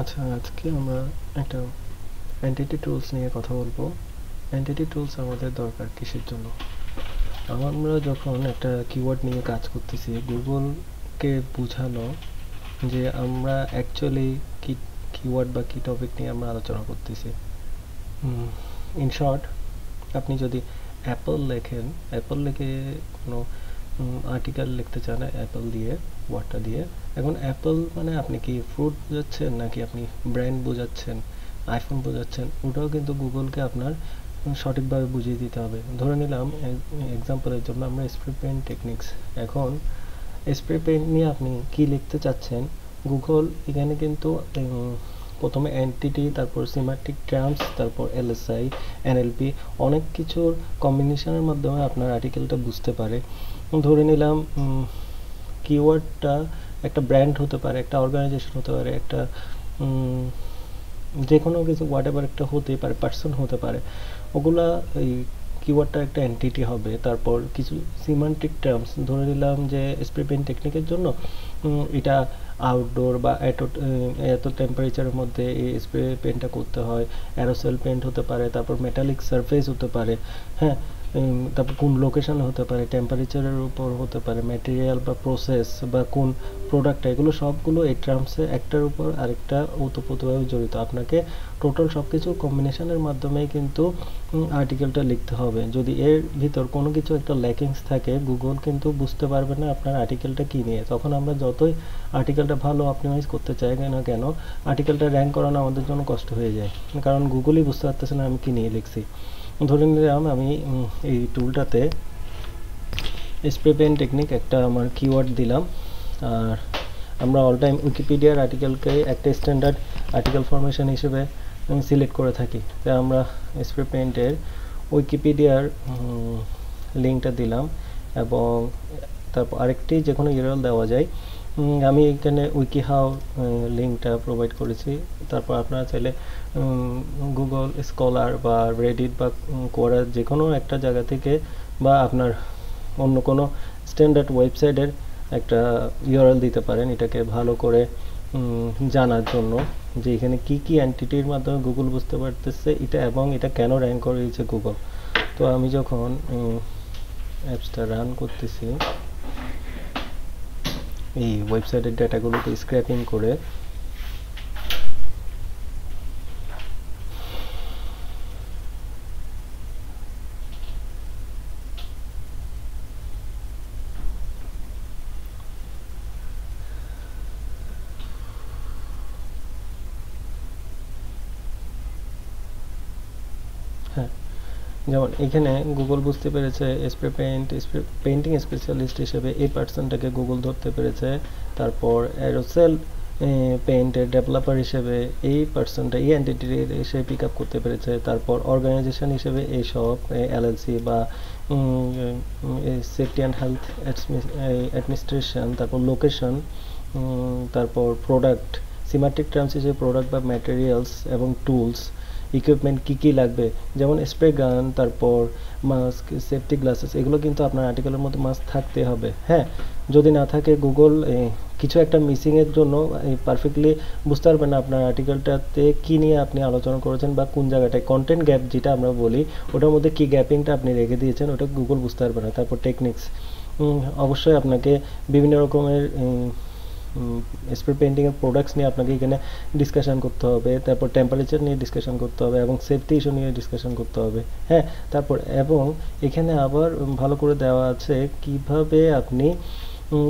আচ্ছা, আজকে আমরা একটা এন্টিটি টুলস নিয়ে কথা বলবো। এন্টিটি টুলস আমাদের দরকার কিসের জন্য? আমরা যখন একটা কিওয়ার্ড নিয়ে কাজ করতেছি, গুগলকে বোঝানো যে আমরা অ্যাকচুয়ালি কি কিওয়ার্ড বা কি টপিক নিয়ে আমরা আলোচনা করতেছি। ইন শর্ট, আপনি যদি অ্যাপল লেখেন, অ্যাপল লিখে কোনো আর্টিকেল লিখতে চান অ্যাপল দিয়ে, ওয়ার্ডটা দিয়ে, এখন অ্যাপল মানে আপনি কি ফ্রুট বোঝাচ্ছেন নাকি আপনি ব্র্যান্ড বোঝাচ্ছেন, আইফোন বোঝাচ্ছেন, ওটাও কিন্তু গুগলকে আপনার সঠিকভাবে বুঝিয়ে দিতে হবে। ধরে নিলাম এক্সাম্পলের জন্য আমরা স্প্রে পেইন্ট টেকনিক্স, এখন স্প্রে পেইন্ট নিয়ে আপনি কি লিখতে চাচ্ছেন, গুগল এখানে কিন্তু প্রথমে এন্টিটি, তারপর সিমাটিক টার্মস, তারপর এলএসআই, এনএলপি, অনেক কিছুর কম্বিনেশনের মাধ্যমে আপনার আর্টিকেলটা বুঝতে পারে। ধরে নিলাম কিওয়ার্ডটা একটা ব্র্যান্ড হতে পারে, একটা অর্গানাইজেশন হতে পারে, একটা যে কোনো কিছু হোয়াট এভার একটা হতে পারে, পার্সন হতে পারে, ওগুলা এই কিওয়ার্ডটা একটা এন্টিটি হবে। তারপর কিছু সিমান্টিক টার্মস, ধরে নিলাম যে স্প্রে পেইন্ট টেকনিকের জন্য এটা আউটডোর বা এত টেম্পারেচারের মধ্যে এই স্প্রে পেইন্টটা করতে হয়, অ্যারোসেল পেইন্ট হতে পারে, তারপর মেটালিক সারফেস হতে পারে, হ্যাঁ, তারপর কোন লোকেশন হতে পারে, টেম্পারেচারের উপর হতে পারে, ম্যাটেরিয়াল বা প্রসেস বা কোন প্রোডাক্ট, এগুলো সবগুলো এই টার্মসে একটার উপর আরেকটা ওতপ্রোতভাবে জড়িত। আপনাকে টোটাল সব কিছু কম্বিনেশনের মাধ্যমেই কিন্তু আর্টিকেলটা লিখতে হবে। যদি এর ভিতর কোনো কিছু একটা ল্যাকিংস থাকে, গুগল কিন্তু বুঝতে পারবে না আপনার আর্টিকেলটা কী নিয়ে। তখন আমরা যতই আর্টিকেলটা ভালো অপটিমাইজ করতে চাই না কেন, আর্টিকেলটা র্যাঙ্ক করানো আমাদের জন্য কষ্ট হয়ে যায়, কারণ গুগলই বুঝতে পারতেছে না আমি কী নিয়ে লিখছি। ধরে নিলাম আমি এই টুলটাতে স্প্রে পেইন্ট টেকনিক একটা আমার কিওয়ার্ড দিলাম, আর আমরা অল টাইম উইকিপিডিয়ার আর্টিকেলকে একটা স্ট্যান্ডার্ড আর্টিকেল ফরমেশন হিসেবে সিলেক্ট করে থাকি। তাই আমরা স্প্রে পেইন্টের উইকিপিডিয়ার লিঙ্কটা দিলাম এবং তারপর আরেকটি যে কোনো ইউআরএল দেওয়া যায়। আমি এখানে উইকিহাউ লিঙ্কটা প্রোভাইড করেছি। তারপর আপনারা চাইলে গুগল স্কলার বা রেডিট বা কোরা যে কোনো একটা জায়গা থেকে বা আপনার অন্য কোনো স্ট্যান্ডার্ড ওয়েবসাইটের একটা ইউআরএল দিতে পারেন এটাকে ভালো করে জানার জন্য যে এখানে কি কি এন্টিটির মাধ্যমে গুগল বুঝতে পারতেছে এটা এবং এটা কেন র্যাঙ্ক করেছে গুগল। তো আমি যখন অ্যাপসটা রান করতেছি, এই ওয়েবসাইটের ডেটাগুলোকে স্ক্র্যাপিং করে যেমন এখানে গুগল বুঝতে পেরেছে স্প্রে পেইন্টিং স্পেশালিস্ট হিসেবে এই পার্সনটাকে গুগল ধরতে পেরেছে। তারপর অ্যারোসেল পেইন্টের ডেভেলপার হিসেবে এই পার্সনটা এই এন্টিটির এসে পিক আপ করতে পেরেছে। তারপর অর্গানাইজেশন হিসেবে এইসব এলএলসি বা সেফটি অ্যান্ড হেলথ অ্যাডমিনিস্ট্রেশন, তারপর লোকেশন, তারপর প্রোডাক্ট, সিমাটিক টার্মস হিসেবে প্রোডাক্ট বা ম্যাটেরিয়ালস এবং টুলস, ইকুইপমেন্ট কী কী লাগবে, যেমন স্প্রে গান, তারপর মাস্ক, সেফটি গ্লাসেস, এগুলো কিন্তু আপনার আর্টিকেলের মধ্যে মাস্ক থাকতে হবে। হ্যাঁ, যদি না থাকে গুগল কিছু একটা মিসিংয়ের জন্য পারফেক্টলি বুঝতে পারবেন না আপনার আর্টিকেলটাতে কী নিয়ে আপনি আলোচনা করেছেন বা কোন জায়গাটায় কন্টেন্ট গ্যাপ যেটা আমরা বলি ওটার মধ্যে কী গ্যাপিংটা আপনি রেখে দিয়েছেন, ওটা গুগল বুঝতে পারবে না। তারপর টেকনিক্স, অবশ্যই আপনাকে বিভিন্ন রকমের স্প্রে পেইন্টিংয়ের প্রোডাক্টস নিয়ে আপনাকে এখানে ডিসকাশন করতে হবে, তারপর টেম্পারেচার নিয়ে ডিসকাশন করতে হবে এবং সেফটি ইস্যু নিয়ে ডিসকাশন করতে হবে। হ্যাঁ, তারপর এবং এখানে আবার ভালো করে দেওয়া আছে কিভাবে আপনি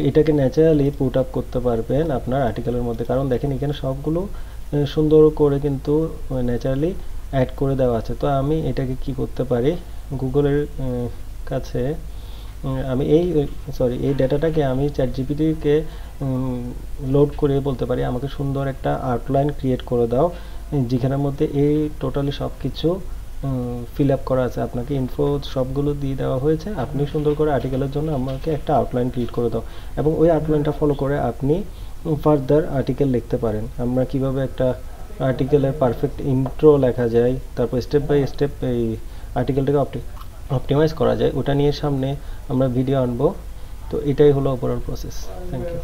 এটাকে ন্যাচারালি পুট আপ করতে পারবেন আপনার আর্টিকেলের মধ্যে, কারণ দেখেন এখানে সবগুলো সুন্দর করে কিন্তু ন্যাচারালি অ্যাড করে দেওয়া আছে। তো আমি এটাকে কি করতে পারি, গুগলের কাছে আমি এই ডেটাটাকে আমি চ্যাটজিপিটিকে লোড করে বলতে পারি আমাকে সুন্দর একটা আউটলাইন ক্রিয়েট করে দাও যেখানের মধ্যে এই টোটালি সব কিছু ফিল আপ করা আছে, আপনাকে ইনফো সবগুলো দিয়ে দেওয়া হয়েছে, আপনি সুন্দর করে আর্টিকেলের জন্য আমাকে একটা আউটলাইন ক্রিয়েট করে দাও এবং ওই আউটলাইনটা ফলো করে আপনি ফার্দার আর্টিকেল লিখতে পারেন। আমরা কিভাবে একটা আর্টিকেলের পারফেক্ট ইন্ট্রো লেখা যায়, তারপর স্টেপ বাই স্টেপ এই আর্টিকেলটাকে অপটিমাইজ করা যায়, ওটা নিয়ে সামনে আমরা ভিডিও আনবো। তো এটাই হলো ওভারঅল প্রসেস। Thank you.